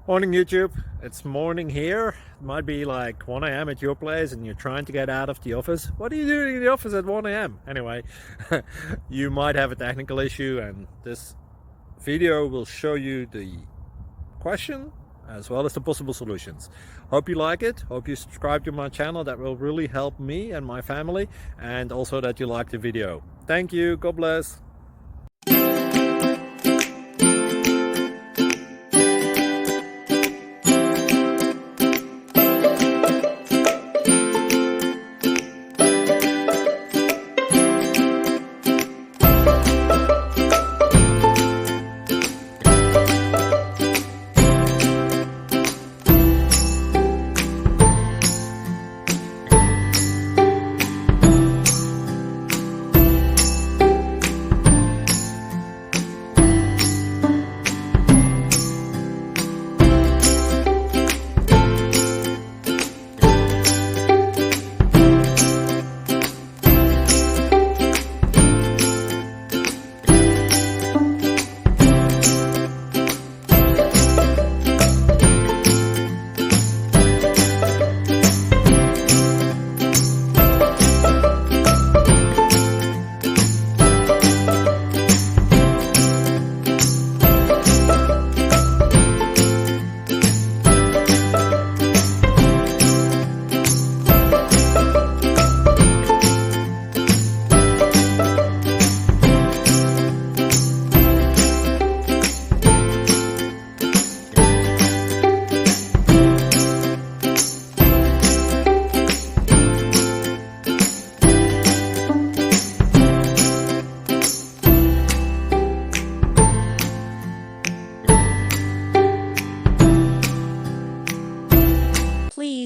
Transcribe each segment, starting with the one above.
Morning YouTube, it's morning here. It might be like 1 a.m. at your place and you're trying to get out of the office. What are you doing in the office at 1 a.m? Anyway, you might have a technical issue and this video will show you the question as well as the possible solutions. Hope you like it, hope you subscribe to my channel. That will really help me and my family, and also that you like the video. Thank you, God bless.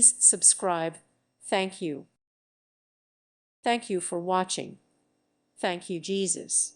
Please subscribe. Thank you. Thank you for watching. Thank you, Jesus.